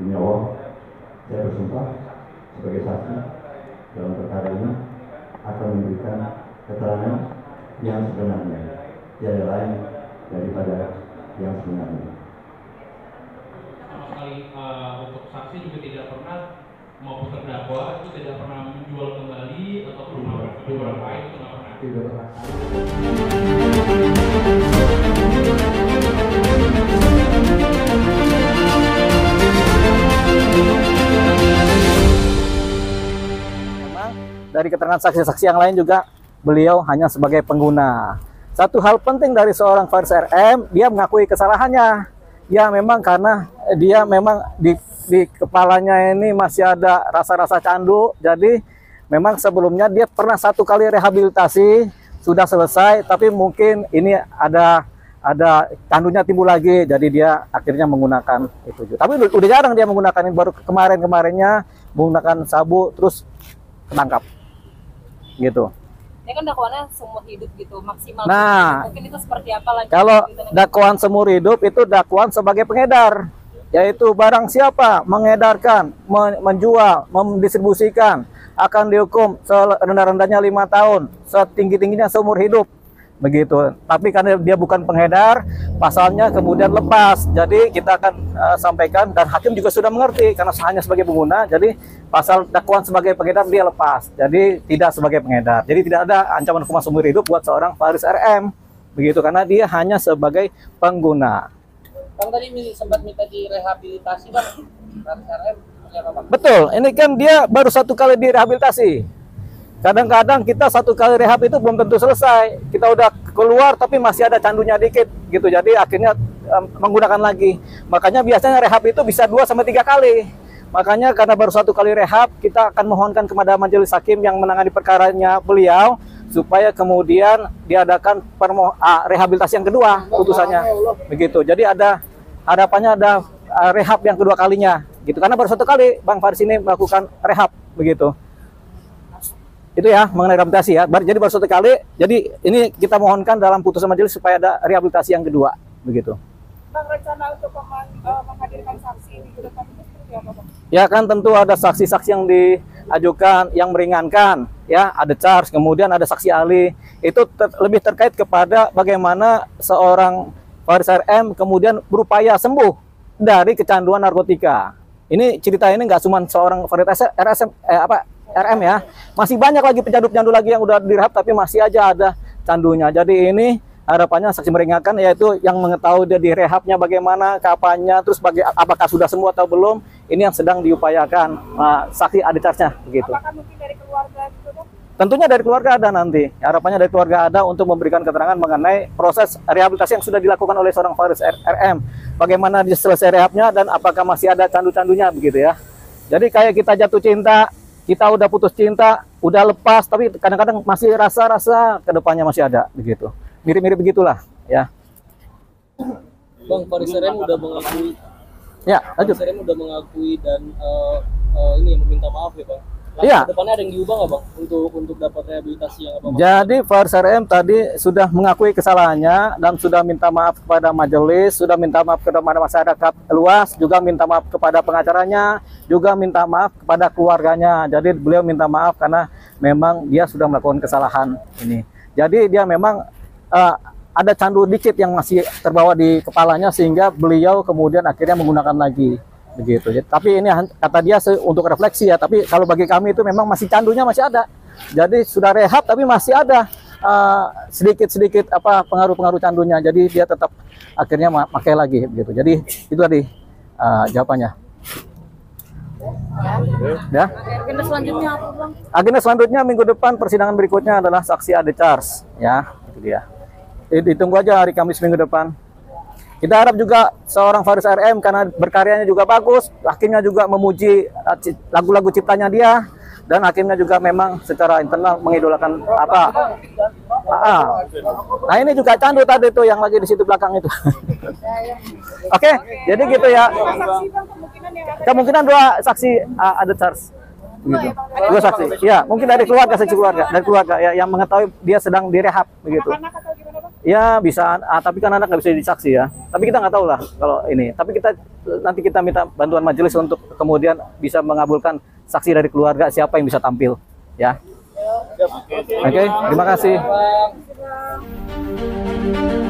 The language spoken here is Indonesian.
Demi Allah, saya bersumpah sebagai saksi dalam perkara ini akan memberikan keterangan yang sebenarnya, tiada lain daripada yang sebenarnya. Sama sekali untuk saksi juga tidak pernah maupun terdakwa itu tidak pernah menjual kembali ataupun menabrak orang lain, itu nggak pernah. Tidak pernah. Dari keterangan saksi-saksi yang lain juga beliau hanya sebagai pengguna. Satu hal penting dari seorang Faris RM, dia mengakui kesalahannya. Ya memang karena dia memang di kepalanya ini masih ada rasa-rasa candu. Jadi memang sebelumnya dia pernah 1 kali rehabilitasi, sudah selesai, tapi mungkin ini ada candunya timbul lagi. Jadi dia akhirnya menggunakan itu juga. Tapi udah jarang dia menggunakan ini, baru kemarin-kemarinnya menggunakan sabu terus ketangkap. Gitu. Ini kan dakwaannya seumur hidup gitu, maksimal. Nah, mungkin itu seperti apa lagi? Kalau dakwaan seumur hidup itu dakwaan sebagai pengedar, yaitu barang siapa mengedarkan, menjual, mendistribusikan akan dihukum serendah-rendahnya 5 tahun, setinggi-tingginya seumur hidup. Begitu. Tapi karena dia bukan pengedar, pasalnya kemudian lepas. Jadi kita akan sampaikan, dan hakim juga sudah mengerti karena hanya sebagai pengguna. Jadi pasal dakwaan sebagai pengedar dia lepas. Jadi tidak sebagai pengedar. Jadi tidak ada ancaman hukuman seumur hidup buat seorang Faris RM. Begitu, karena dia hanya sebagai pengguna. Bang tadi sempat minta direhabilitasi Bang, Faris RM. Betul. Ini kan dia baru 1 kali direhabilitasi. Kadang-kadang kita 1 kali rehab itu belum tentu selesai. Kita udah keluar tapi masih ada candunya dikit gitu. Jadi akhirnya menggunakan lagi. Makanya biasanya rehab itu bisa 2-3 kali. Makanya karena baru 1 kali rehab, kita akan mohonkan kepada majelis hakim yang menangani perkaranya beliau supaya kemudian diadakan rehabilitasi yang kedua putusannya. Begitu. Jadi ada harapannya ada rehab yang kedua kalinya gitu. Karena baru 1 kali Bang Faris ini melakukan rehab begitu. Itu ya mengenai rehabilitasi ya. Jadi baru 1 kali. Jadi ini kita mohonkan dalam putusan majelis supaya ada rehabilitasi yang kedua begitu. Bang, rencana untuk menghadirkan saksi di depan itu seperti apa Bang? Ya kan tentu ada saksi-saksi yang diajukan yang meringankan ya, ada charge, kemudian ada saksi ahli. Itu lebih terkait kepada bagaimana seorang Faris RM kemudian berupaya sembuh dari kecanduan narkotika. Ini cerita ini nggak cuma seorang Faris RM ya, masih banyak lagi pecandu-pecandu lagi yang udah direhab tapi masih aja ada candunya. Jadi ini harapannya saksi meringankan, yaitu yang mengetahui dia direhabnya bagaimana, kapannya, terus apakah sudah sembuh atau belum, ini yang sedang diupayakan. Saksi ada charge-nya begitu. Apakah mungkin dari keluarga gitu Bang? Tentunya dari keluarga ada nanti. Harapannya dari keluarga ada untuk memberikan keterangan mengenai proses rehabilitasi yang sudah dilakukan oleh seorang Faris RM. Bagaimana dia selesai rehabnya dan apakah masih ada candu-candunya begitu ya. Jadi kayak kita jatuh cinta, kita udah putus cinta, udah lepas, tapi kadang-kadang masih rasa-rasa kedepannya masih ada begitu. Mirip-mirip begitulah ya. Bang, Faris RM udah mengakui. Ya, lanjut. Faris RM udah mengakui dan ini meminta maaf ya Bang. Iya. Depannya ada yang diubah nggak Bang untuk dapat rehabilitasi yang apa? Jadi Faris RM tadi sudah mengakui kesalahannya dan sudah minta maaf kepada majelis, sudah minta maaf kepada masyarakat luas, juga minta maaf kepada pengacaranya, juga minta maaf kepada keluarganya. Jadi beliau minta maaf karena memang dia sudah melakukan kesalahan ini. Jadi dia memang ada candu dikit yang masih terbawa di kepalanya sehingga beliau kemudian akhirnya menggunakan lagi. Begitu. Tapi ini kata dia untuk refleksi ya, tapi kalau bagi kami itu memang masih candunya masih ada. Jadi sudah rehab tapi masih ada sedikit-sedikit pengaruh-pengaruh candunya. Jadi dia tetap akhirnya pakai lagi begitu. Jadi itu tadi jawabannya. Ya. Agenda selanjutnya apa Bang? Agenda selanjutnya minggu depan persidangan berikutnya adalah saksi ade charge ya, itu dia. Ditunggu aja hari Kamis minggu depan. Kita harap juga seorang Faris RM karena berkaryanya juga bagus, hakimnya juga memuji lagu-lagu ciptanya dia, dan hakimnya juga memang secara internal mengidolakan Nah ini juga candu tadi tuh yang lagi di situ belakang itu. Oke, jadi gitu ya. Kemungkinan 2 saksi ada charge. Gitu. 2 saksi. Ya, mungkin dari keluarga, saksi keluarga, dari keluarga ya, yang mengetahui dia sedang direhab begitu. Ya bisa, tapi kan anak nggak bisa jadi saksi ya. Tapi kita nggak tahu lah kalau ini. Tapi nanti kita minta bantuan majelis untuk kemudian bisa mengabulkan saksi dari keluarga siapa yang bisa tampil, ya. Oke, terima kasih. Bang.